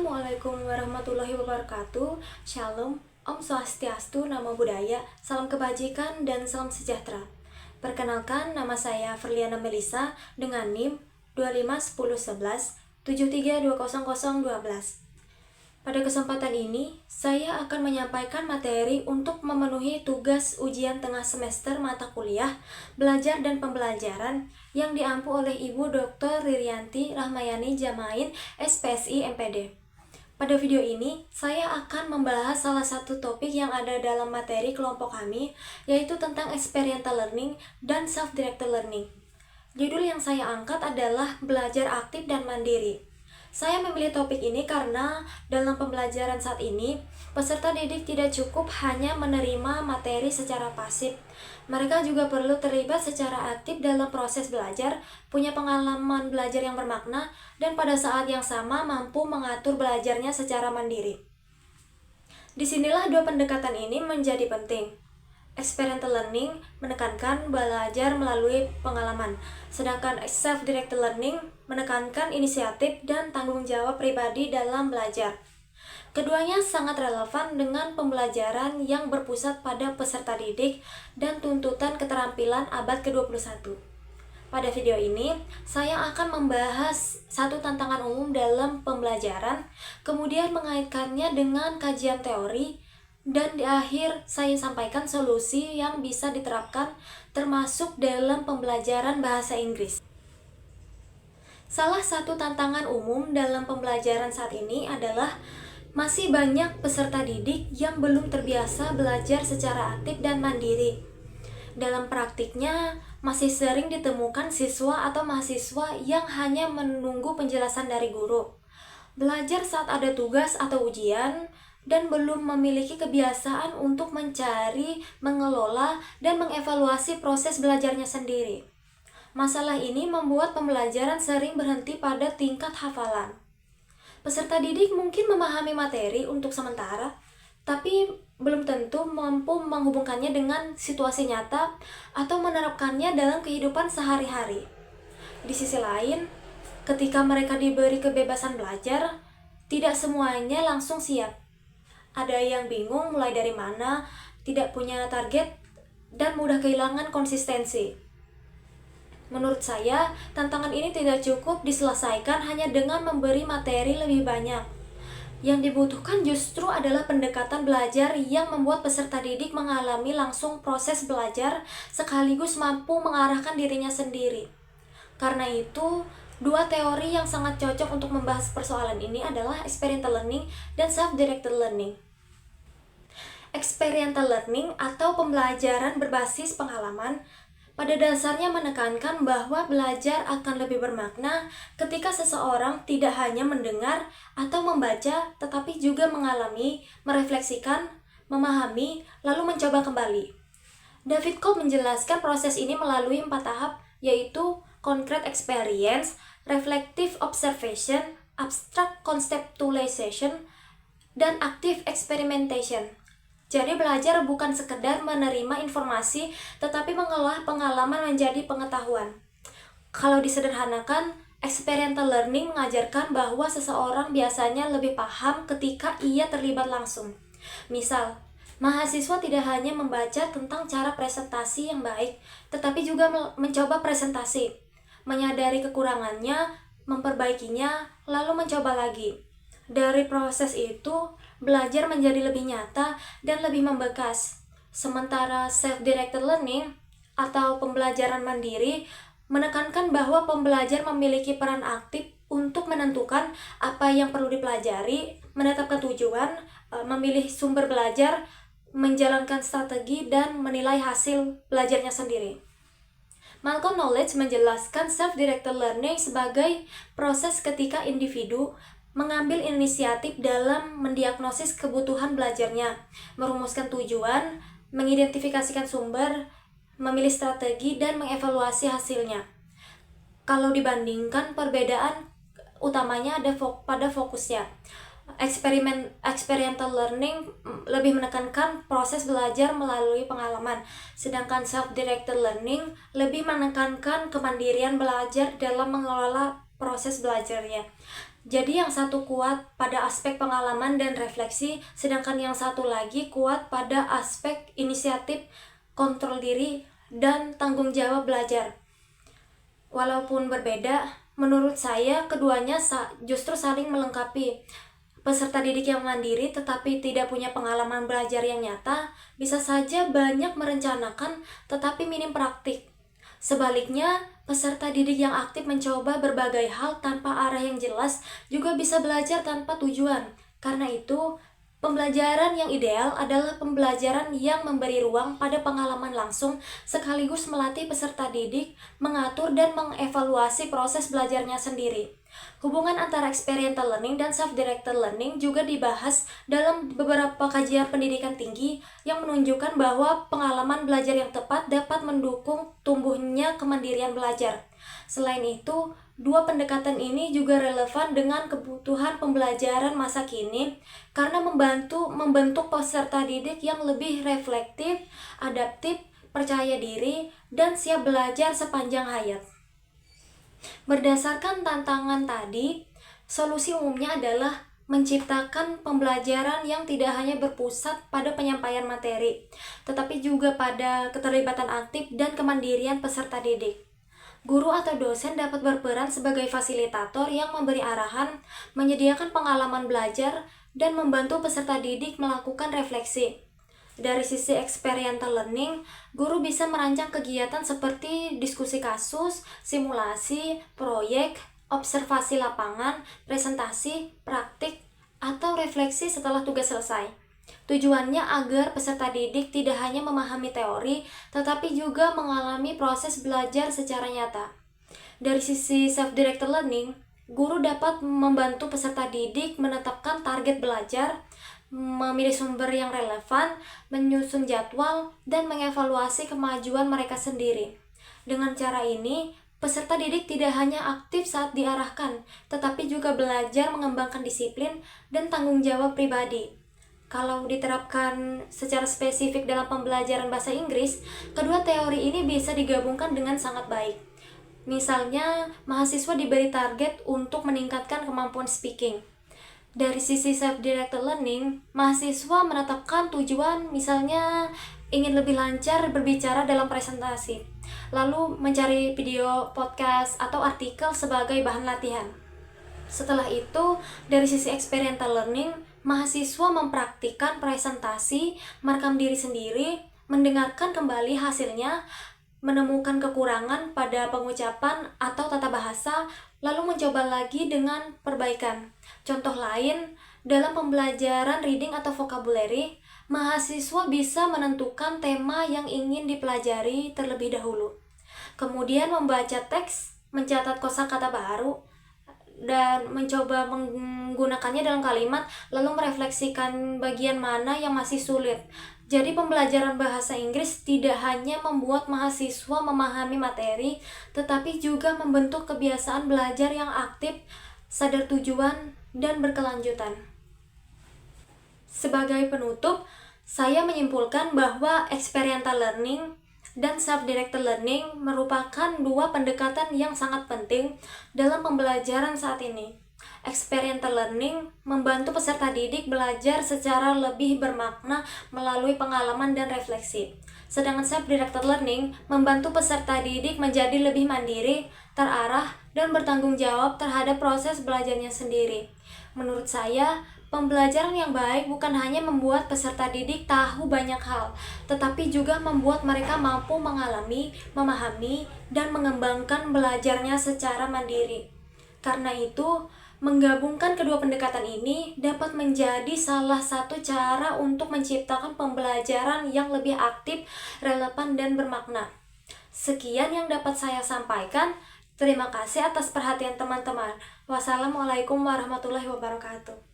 Assalamualaikum warahmatullahi wabarakatuh. Shalom, Om Swastiastu, Namo Buddhaya, salam kebajikan dan salam sejahtera. Perkenalkan, nama saya Ferliana Melisa dengan NIM 251011 73200012. Pada kesempatan ini, saya akan menyampaikan materi untuk memenuhi tugas ujian tengah semester mata kuliah Belajar dan Pembelajaran yang diampu oleh Ibu Dr. Ririanti Rahmayani Jamain, SPSI MPD. Pada video ini, saya akan membahas salah satu topik yang ada dalam materi kelompok kami, yaitu tentang experiential learning dan self-directed learning. Judul yang saya angkat adalah belajar aktif dan mandiri. Saya memilih topik ini karena dalam pembelajaran saat ini, peserta didik tidak cukup hanya menerima materi secara pasif. Mereka juga perlu terlibat secara aktif dalam proses belajar, punya pengalaman belajar yang bermakna, dan pada saat yang sama mampu mengatur belajarnya secara mandiri. Disinilah dua pendekatan ini menjadi penting. Experiential learning menekankan belajar melalui pengalaman, sedangkan self-directed learning menekankan inisiatif dan tanggung jawab pribadi dalam belajar. Keduanya sangat relevan dengan pembelajaran yang berpusat pada peserta didik dan tuntutan keterampilan abad ke-21. Pada video ini, saya akan membahas satu tantangan umum dalam pembelajaran, kemudian mengaitkannya dengan kajian teori, dan di akhir saya sampaikan solusi yang bisa diterapkan termasuk dalam pembelajaran bahasa Inggris. Salah satu tantangan umum dalam pembelajaran saat ini adalah masih banyak peserta didik yang belum terbiasa belajar secara aktif dan mandiri. Dalam praktiknya, masih sering ditemukan siswa atau mahasiswa yang hanya menunggu penjelasan dari guru, belajar saat ada tugas atau ujian, dan belum memiliki kebiasaan untuk mencari, mengelola, dan mengevaluasi proses belajarnya sendiri. Masalah ini membuat pembelajaran sering berhenti pada tingkat hafalan. Peserta didik mungkin memahami materi untuk sementara, tapi belum tentu mampu menghubungkannya dengan situasi nyata atau menerapkannya dalam kehidupan sehari-hari. Di sisi lain, ketika mereka diberi kebebasan belajar, tidak semuanya langsung siap. Ada yang bingung mulai dari mana, tidak punya target, dan mudah kehilangan konsistensi. Menurut saya, tantangan ini tidak cukup diselesaikan hanya dengan memberi materi lebih banyak. Yang dibutuhkan justru adalah pendekatan belajar yang membuat peserta didik mengalami langsung proses belajar sekaligus mampu mengarahkan dirinya sendiri. Karena itu, dua teori yang sangat cocok untuk membahas persoalan ini adalah experiential learning dan self-directed learning. Experiential learning atau pembelajaran berbasis pengalaman pada dasarnya menekankan bahwa belajar akan lebih bermakna ketika seseorang tidak hanya mendengar atau membaca, tetapi juga mengalami, merefleksikan, memahami, lalu mencoba kembali. David Cope menjelaskan proses ini melalui 4 tahap, yaitu concrete experience, reflective observation, abstract conceptualization, dan active experimentation. Jadi belajar bukan sekedar menerima informasi, tetapi mengolah pengalaman menjadi pengetahuan. Kalau disederhanakan, experiential learning mengajarkan bahwa seseorang biasanya lebih paham ketika ia terlibat langsung. Misal, mahasiswa tidak hanya membaca tentang cara presentasi yang baik, tetapi juga mencoba presentasi, menyadari kekurangannya, memperbaikinya, lalu mencoba lagi. Dari proses itu, belajar menjadi lebih nyata dan lebih membekas. Sementara self-directed learning atau pembelajaran mandiri menekankan bahwa pembelajar memiliki peran aktif untuk menentukan apa yang perlu dipelajari, menetapkan tujuan, memilih sumber belajar, menjalankan strategi, dan menilai hasil belajarnya sendiri. Malcolm Knowledge menjelaskan self-directed learning sebagai proses ketika individu mengambil inisiatif dalam mendiagnosis kebutuhan belajarnya, merumuskan tujuan, mengidentifikasikan sumber, memilih strategi, dan mengevaluasi hasilnya. Kalau dibandingkan, perbedaan utamanya ada pada fokusnya. Experiential learning lebih menekankan proses belajar melalui pengalaman, sedangkan self-directed learning lebih menekankan kemandirian belajar dalam mengelola proses belajarnya. Jadi yang satu kuat pada aspek pengalaman dan refleksi, sedangkan yang satu lagi kuat pada aspek inisiatif, kontrol diri, dan tanggung jawab belajar. Walaupun berbeda, menurut saya keduanya justru saling melengkapi. Peserta didik yang mandiri tetapi tidak punya pengalaman belajar yang nyata, bisa saja banyak merencanakan tetapi minim praktik. Sebaliknya, peserta didik yang aktif mencoba berbagai hal tanpa arah yang jelas juga bisa belajar tanpa tujuan. Karena itu, pembelajaran yang ideal adalah pembelajaran yang memberi ruang pada pengalaman langsung sekaligus melatih peserta didik mengatur dan mengevaluasi proses belajarnya sendiri. Hubungan antara experiential learning dan self-directed learning juga dibahas dalam beberapa kajian pendidikan tinggi yang menunjukkan bahwa pengalaman belajar yang tepat dapat mendukung tumbuhnya kemandirian belajar. Selain itu, dua pendekatan ini juga relevan dengan kebutuhan pembelajaran masa kini karena membentuk peserta didik yang lebih reflektif, adaptif, percaya diri, dan siap belajar sepanjang hayat. Berdasarkan tantangan tadi, solusi umumnya adalah menciptakan pembelajaran yang tidak hanya berpusat pada penyampaian materi, tetapi juga pada keterlibatan aktif dan kemandirian peserta didik. Guru atau dosen dapat berperan sebagai fasilitator yang memberi arahan, menyediakan pengalaman belajar, dan membantu peserta didik melakukan refleksi. Dari sisi experiential learning, guru bisa merancang kegiatan seperti diskusi kasus, simulasi, proyek, observasi lapangan, presentasi, praktik, atau refleksi setelah tugas selesai. Tujuannya agar peserta didik tidak hanya memahami teori, tetapi juga mengalami proses belajar secara nyata. Dari sisi self-directed learning, guru dapat membantu peserta didik menetapkan target belajar, memilih sumber yang relevan, menyusun jadwal, dan mengevaluasi kemajuan mereka sendiri. Dengan cara ini, peserta didik tidak hanya aktif saat diarahkan, tetapi juga belajar mengembangkan disiplin dan tanggung jawab pribadi. Kalau diterapkan secara spesifik dalam pembelajaran bahasa Inggris, kedua teori ini bisa digabungkan dengan sangat baik. Misalnya, mahasiswa diberi target untuk meningkatkan kemampuan speaking. Dari sisi self-directed learning, mahasiswa menetapkan tujuan, misalnya ingin lebih lancar berbicara dalam presentasi, lalu mencari video, podcast, atau artikel sebagai bahan latihan. Setelah itu, dari sisi experiential learning, mahasiswa mempraktikkan presentasi, merekam diri sendiri, mendengarkan kembali hasilnya, menemukan kekurangan pada pengucapan atau tata bahasa, lalu mencoba lagi dengan perbaikan. Contoh lain, dalam pembelajaran reading atau vocabulary, mahasiswa bisa menentukan tema yang ingin dipelajari terlebih dahulu. Kemudian membaca teks, mencatat kosakata baru, dan mencoba menggunakannya dalam kalimat, lalu merefleksikan bagian mana yang masih sulit. Jadi pembelajaran bahasa Inggris tidak hanya membuat mahasiswa memahami materi, tetapi juga membentuk kebiasaan belajar yang aktif, sadar tujuan, dan berkelanjutan. Sebagai penutup, saya menyimpulkan bahwa experiential learning dan self-directed learning merupakan dua pendekatan yang sangat penting dalam pembelajaran saat ini. Experiential learning membantu peserta didik belajar secara lebih bermakna melalui pengalaman dan refleksi. Sedangkan self-directed learning membantu peserta didik menjadi lebih mandiri, terarah, dan bertanggung jawab terhadap proses belajarnya sendiri. Menurut saya, pembelajaran yang baik bukan hanya membuat peserta didik tahu banyak hal, tetapi juga membuat mereka mampu mengalami, memahami, dan mengembangkan belajarnya secara mandiri. Karena itu, menggabungkan kedua pendekatan ini dapat menjadi salah satu cara untuk menciptakan pembelajaran yang lebih aktif, relevan, dan bermakna. Sekian yang dapat saya sampaikan. Terima kasih atas perhatian teman-teman. Wassalamualaikum warahmatullahi wabarakatuh.